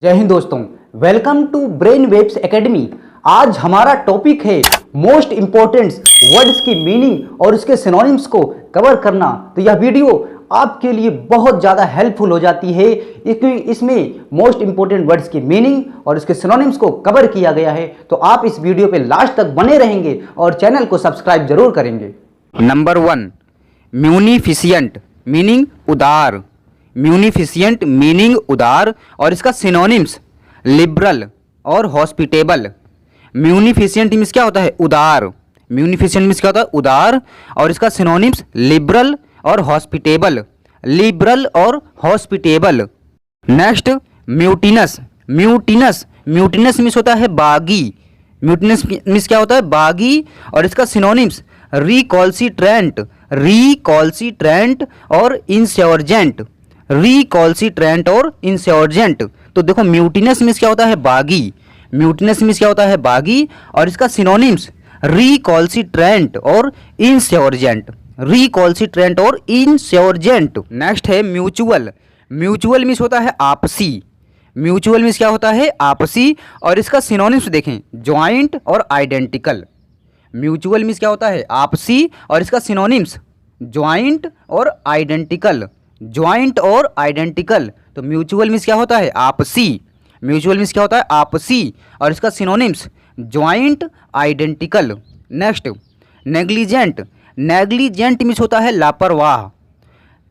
जय हिंद दोस्तों, welcome to brain waves academy. आज हमारा टॉपिक है मोस्ट इंपॉर्टेंट वर्ड्स की मीनिंग और उसके सिनोनिम्स को कवर करना। तो यह वीडियो आपके लिए बहुत ज़्यादा हेल्पफुल हो जाती है क्योंकि इसमें मोस्ट इंपॉर्टेंट वर्ड्स की मीनिंग और उसके सिनोनिम्स को कवर किया गया है। तो आप इस वीडियो पे लास्ट तक बने रहेंगे और चैनल को सब्सक्राइब जरूर करेंगे। नंबर 1, म्यूनिफिशियंट मीनिंग उदार। म्यूनिफिशियंट मीनिंग उदार और इसका सिनोनिम्स लिबरल और हॉस्पिटेबल। म्यूनिफिशियंट मीन्स क्या होता है? उदार। म्यूनिफिशियंट मीन्स क्या होता है? उदार और इसका सिनोनिम्स लिबरल और हॉस्पिटेबल। लिबरल और हॉस्पिटेबल। नेक्स्ट, म्यूटिनस। म्यूटिनस म्यूटिनस मीन्स होता है बागी। म्यूटिनस मीन्स क्या होता है? बागी और इसका सिनोनिम्स रिकॉल्सिट्रेंट। रिकॉल्सिट्रेंट और इंसर्जेंट। रिकॉल्सिट्रेंट और इंसर्जेंट। तो देखो, म्यूटिनस मीन्स क्या होता है? बागी। म्यूटिनस मीन्स क्या होता है? बागी और इसका सिनोनिम्स रिकॉल्सिट्रेंट और इंसर्जेंट। रिकॉल्सिट्रेंट और इंसर्जेंट। नेक्स्ट है म्यूचुअल। म्यूचुअल मीन्स होता है आपसी। म्यूचुअल मीन्स क्या होता है? आपसी और इसका सिनोनिम्स देखें, ज्वाइंट और आइडेंटिकल। म्यूचुअल मीन्स क्या होता है? आपसी और इसका सिनोनिम्स ज्वाइंट और आइडेंटिकल। ज्वाइंट और आइडेंटिकल। तो म्यूचुअल मीन्स क्या होता है? आपसी। म्यूचुअल मीन्स क्या होता है? आपसी और इसका synonyms joint identical. Next, negligent. Negligent means होता है लापरवाह।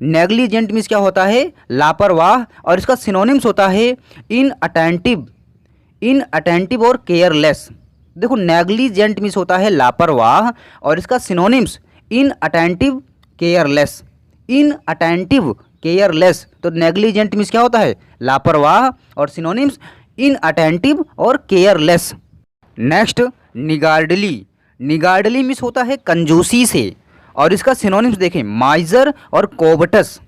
नेग्लिजेंट मीन्स क्या होता है? लापरवाह और इसका सिनोनिम्स होता है इनअटेंटिव। इनअटेंटिव और केयरलेस। देखो, नेग्लिजेंट मीन्स होता है लापरवाह और इसका synonyms inattentive careless. Inattentive careless. तो नेग्लिजेंट मीन्स क्या होता है? लापरवाह और सिनोनिम्स इनअटेंटिव और careless. Next, niggardly. Niggardly means होता है कंजूसी से और इसका सिनोनिम्स देखें, माइजर और कोवटस।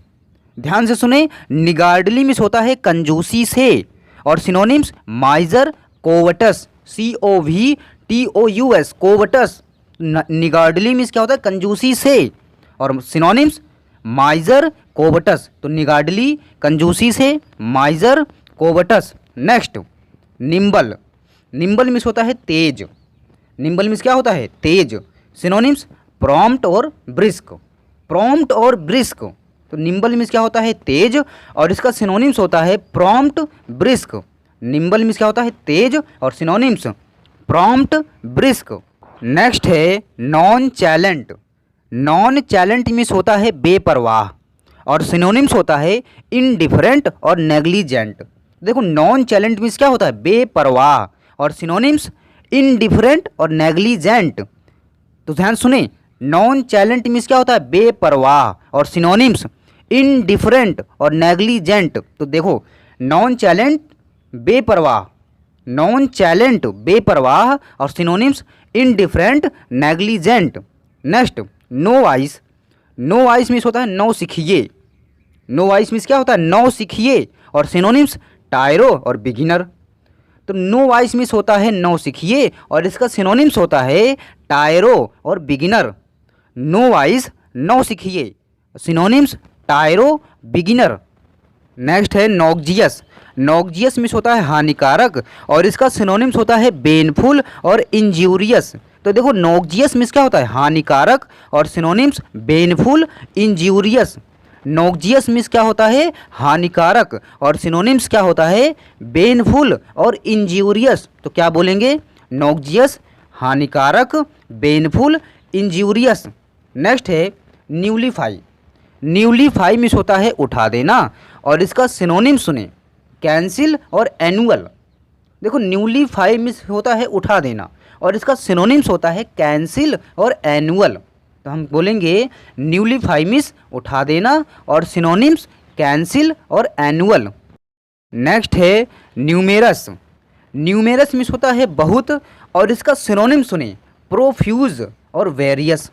ध्यान से सुने, निगार्डली मीन्स होता है कंजूसी से और synonyms miser, covetous. COVTOUS, covetous. Niggardly means क्या होता है? कंजूसी से और सिनोनिम्स माइजर, कोवटस। तो निगार्डली कंजूसी से, miser, covetous. Next, nimble. Nimble means होता है तेज। निम्बल मीन्स क्या होता है? तेज। सिनोनिम्स प्रॉम्प्ट और ब्रिस्क। प्रॉम्प्ट और ब्रिस्क। तो निम्बल मीन्स क्या होता है? तेज और इसका सिनोनिम्स होता है प्रॉम्प्ट, ब्रिस्क। निम्बल मीन्स क्या होता है? तेज और सिनोनिम्स प्रॉम्प्ट, ब्रिस्क। नेक्स्ट है नॉन चैलेंट। नॉन चैलेंट मीन्स होता है बेपरवाह और सिनोनिम्स होता है इनडिफरेंट और नेग्लिजेंट। देखो, नॉन चैलेंट मीन्स क्या होता है? बेपरवाह और सिनोनिम्स इनडिफरेंट और नेग्लिजेंट। तो ध्यान सुने, नॉन चैलेंट मीन्स क्या होता है? बेपरवाह और सिनोनिम्स इनडिफरेंट और नेग्लिजेंट। तो देखो, नॉन चैलेंट बेपरवाह, नॉन चैलेंट बेपरवाह और synonyms indifferent, negligent. Next, novice. Novice means होता है नौ सीखिए। नो वाइस मीन्स क्या होता है? नौ सीखिए और सिनोनिम्स टायरो और बिगिनर। तो नो वाइस मीन्स होता है नौ सीखिए और इसका सिनोनिम्स होता है टायरो और बिगिनर। नो वाइस, नौ सीखिए, सिनोनिम्स टायरो, बिगिनर। नेक्स्ट है नॉक्जियस। नॉक्जियस मीन्स होता है हानिकारक और इसका सिनोनिम्स होता है बेनफुल और इंज्यूरियस। तो देखो, नॉक्जियस मीन्स क्या होता है? हानिकारक और सिनोनिम्स बेनफुल, इंज्यूरियस। नॉक्जियस मीन्स क्या होता है? हानिकारक और सिनोनिम्स क्या होता है? बेनफुल और इंज्यूरियस। तो क्या बोलेंगे? नॉक्जियस, हानिकारक, बेनफुल, इंज्यूरियस। नेक्स्ट है न्यूलीफाई। न्यूलीफाई मीन्स होता है उठा देना और इसका सिनोनिम सुने, कैंसिल और एनुअल। देखो, न्यूलीफाई मीन्स होता है उठा देना और इसका सिनोनिम्स होता है कैंसिल और एनुअल। तो हम बोलेंगे न्यूलीफाई मीन्स उठा देना और सिनोनिम्स कैंसिल और एनुअल। नेक्स्ट है न्यूमेरस। न्यूमेरस मीन्स होता है बहुत और इसका सिनोनिम सुने, प्रोफ्यूज और वेरियस।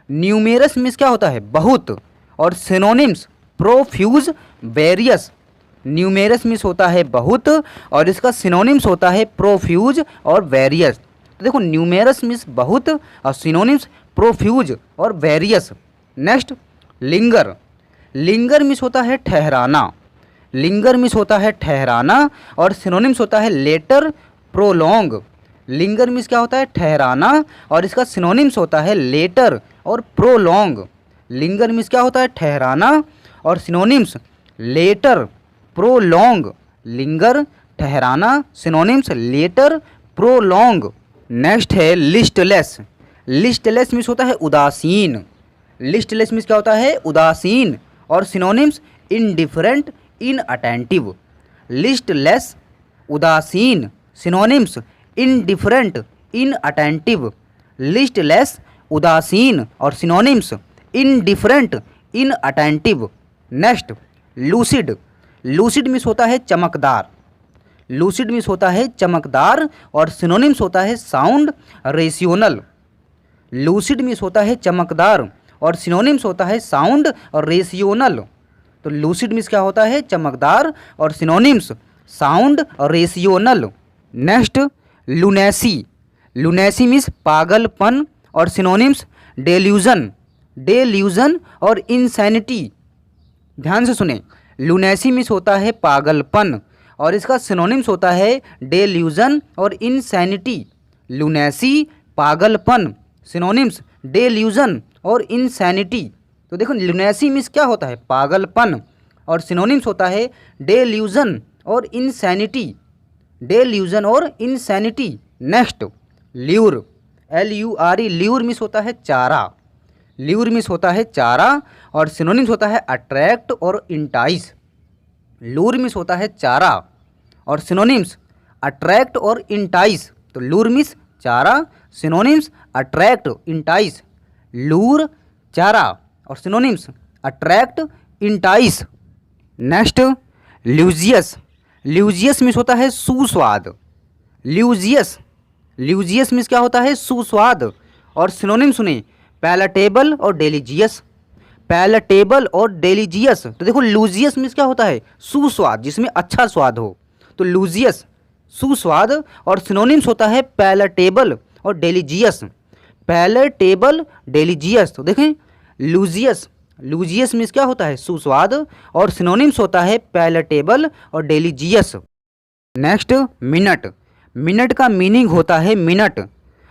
न्यूमेरस मीन्स क्या होता है? बहुत और synonyms profuse, various. Numerous means होता है बहुत और इसका सिनोनिम्स होता है प्रोफ्यूज और वेरियस। तो देखो, न्यूमेरस मीन्स बहुत और सिनोनिम्स प्रोफ्यूज और various. Next, linger. Linger means होता है ठहराना। लिंगर मीन्स होता है ठहराना और सिनोनिम्स होता है लेटर, प्रोलॉन्ग। लिंगर मीन्स क्या होता है ठहराना और इसका सिनोनिम्स होता है लेटर और प्रोलॉन्ग। लिंगर मीन्स क्या होता है ठहराना और सिनोनिम्स लेटर, प्रोलॉन्ग। लिंगर, ठहराना, सिनोनिम्स लेटर, प्रोलॉन्ग। नेक्स्ट है लिस्टलेस। लिस्टलेस मीन्स होता है उदासीन। लिस्टलेस मीन्स क्या होता है उदासीन और सिनोनिम्स इनडिफरेंट, इनअटेंटिव। लिस्टलेस, उदासीन, सिनोनिम्स इनडिफरेंट, इनअटेंटिव। लिस्टलेस, उदासीन और synonyms indifferent, inattentive. Next lucid. Lucid means होता है चमकदार। लूसिड मीन्स होता है चमकदार और सिनोनिम्स होता है साउंड, रेशियोनल। लूसिड मीन्स होता है चमकदार और सिनोनिम्स होता है साउंड और रेशियोनल। तो लूसिड मीन्स क्या होता है चमकदार और सिनोनिम्स साउंड और रेशियोनल। नेक्स्ट लुनेसी। लुनेसी मीन्स पागलपन और सिनोनिम्स डेल्यूजन, डेल्यूजन और इंसैनिटी। ध्यान से सुने, लुनेसी मीन्स होता है पागलपन और इसका सिनोनिम्स होता है डेल्यूजन और इंसैनिटी। लुनेसी, पागलपन, सिनोनिम्स डेल्यूजन और इंसैनिटी। तो देखो लुनेसी मीन्स क्या होता है पागलपन और सिनोनिम्स होता है डेल्यूजन और इंसैनिटी, डेल्यूजन और insanity. Next lure. LURE, lure means होता है चारा। ल्यूर मीन्स होता है चारा और सिनोनिम्स होता है अट्रैक्ट और इंटाइस। लूर मीन्स होता है चारा और सिनोनिम्स अट्रैक्ट और इंटाइस। तो लूर मीन्स चारा, सिनोनिम्स अट्रैक्ट, इंटाइस। लूर, चारा और synonyms attract, entice. Next luscious. Luscious means होता है सुस्वाद। ल्यूजियस, ल्यूजियस मीन्स क्या होता है सुस्वाद और सिनोनिम सुने पैलेटेबल और डेलीजियस। पैलेटेबल और डेलीजियस। तो देखो लूजियस मीन्स क्या होता है सुस्वाद, जिसमें अच्छा स्वाद हो। तो लूजियस सुस्वाद और सिनोनिम्स होता है पैलेटेबल और डेलीजियस। पैलेटेबल, डेलीजियस। तो देखें लूजियस, लूजियस मीन्स क्या होता है सुस्वाद और सिनोनिम्स होता है पैलेटेबल और डेलीजियस। Next minute. मिनट का मीनिंग होता है मिनट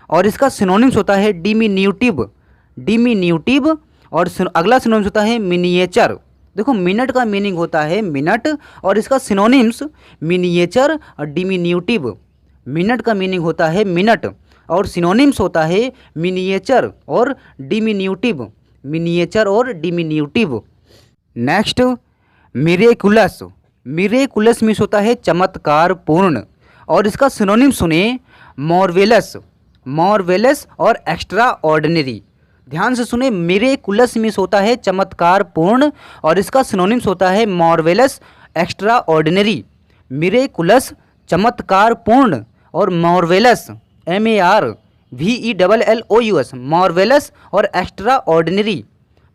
और इसका सिनोनिम्स होता है डिमिन्यूटिव, डिमिन्यूटिव और अगला सिनोनिम्स होता है मिनिएचर। देखो मिनट का मीनिंग होता है मिनट और इसका सिनोनिम्स मिनिएचर और डिमिन्यूटिव। मिनट का मीनिंग होता है मिनट और सिनोनिम्स होता है मिनिएचर और डिमिन्यूटिव, मिनिएचर और डिमिन्यूटिव। Next miraculous. मिरेकुलस मीन्स होता है चमत्कार पूर्ण और इसका सिनोनिम सुने मॉर्वेलस, मॉर्वेलस और एक्स्ट्रा ऑर्डिनरी। ध्यान से सुने, मिरेकुलस मीन्स होता है चमत्कार पूर्ण और इसका सिनोनिम्स होता है मॉर्वेलस, एक्स्ट्रा ऑर्डिनरी। मिरेकुलस चमत्कार पूर्ण और मॉर्वेलस MARVELLOUS मॉर्वेलस और एक्स्ट्रा ऑर्डिनरी।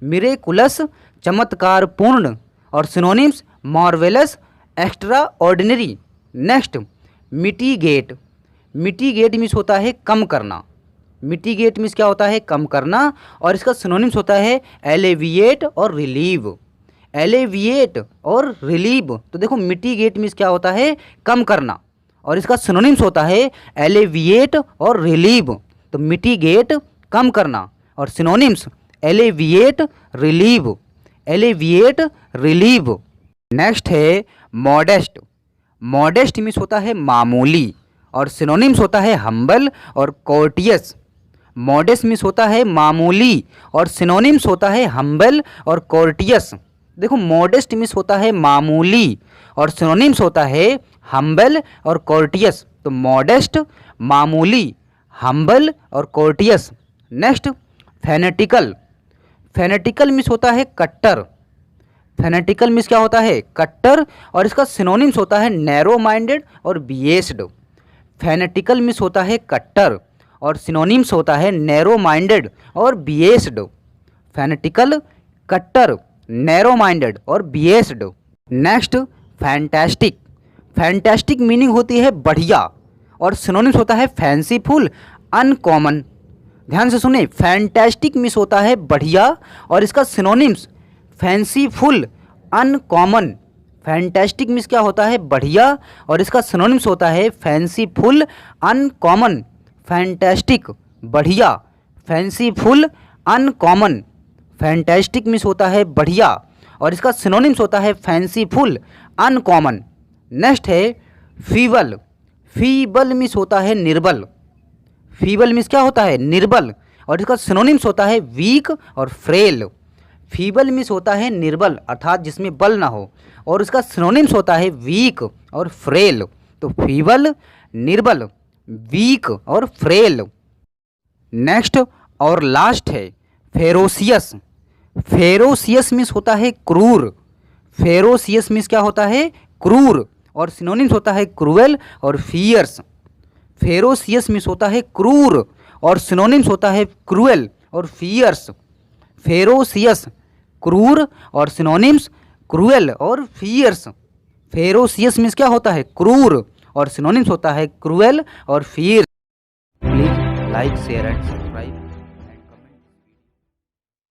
मिरेकुलस चमत्कार पूर्ण और synonyms marvellous, extraordinary. Next mitigate. Mitigate means होता है कम करना। मिटिगेट मीन्स क्या होता है कम करना और इसका सिनोनिम्स होता है एलेविएट और रिलीव, एलेविएट और रिलीव। तो देखो मिटिगेट मीन्स क्या होता है कम करना और इसका सिनोनिम्स होता है एलेविएट और रिलीव। तो मिटिगेट कम करना और सिनोनिम्स एलेविएट, रिलीव, एलेविएट, रिलीव। नेक्स्ट है मॉडेस्ट। मॉडेस्ट मीन्स होता है मामूली और सिनोनिम्स होता है हम्बल और कोर्टियस। मॉडेस्ट मीन्स होता है मामूली और सिनोनिम्स होता है हम्बल और कोर्टियस। देखो मॉडेस्ट मीन्स होता है मामूली और सिनोनिम्स होता है हम्बल और कोर्टियस। तो मॉडेस्ट, मामूली, हम्बल और कोर्टियस। नेक्स्ट फेनेटिकल। फेनेटिकल मीन्स होता है कट्टर। फेनेटिकल मीन्स क्या होता है कट्टर और इसका सिनोनिम्स होता है नैरो माइंडेड और बिएस्ड। फेनेटिकल मीन्स होता है कट्टर और सिनोनिम्स होता है नैरो माइंडेड और बिएस्ड। फेनेटिकल, कट्टर, नैरो माइंडेड और biased. Next fantastic. Fantastic meaning होती है बढ़िया और सिनोनिम्स होता है फैंसीफुल, अनकॉमन। ध्यान से सुने, फैंटास्टिक मीन्स होता है बढ़िया और इसका synonyms fanciful, uncommon. Fantastic means क्या होता है, बढ़िया, और इसका सिनोनिम्स होता है फैंसीफुल, अनकॉमन। फैंटास्टिक बढ़िया, फैंसीफुल, अनकॉमन। फैंटास्टिक मीन्स होता है बढ़िया और इसका सिनोनिम्स होता है फैंसीफुल, अनकॉमन। नेक्स्ट है फीबल। फीबल मीन्स होता है निर्बल। फीबल मीन्स क्या होता है, निर्बल, और इसका सिनोनिम्स होता है वीक और फ्रेल। फीबल मीन्स होता है निर्बल अर्थात जिसमें बल ना हो, और इसका सिनोनिम्स होता है वीक और फ्रेल। तो फीबल, निर्बल, वीक और फ्रेल। नेक्स्ट और लास्ट है फेरोसियस। फेरोसियस मीन्स होता है क्रूर। फेरोसियस मीन्स क्या होता है, क्रूर, और सिनोनिम्स होता है क्रूएल और फियर्स। फेरोसियस मीन्स होता है क्रूर और सिनोनिम्स होता है क्रूएल और फियर्स। फेरोसियस क्रूर और सिनोनिम्स क्रूएल और फियर्स। फेरोसियस मीन्स क्या होता है, क्रूर, और सिनोनिम्स होता है क्रूएल और fierce. Please like, share and subscribe.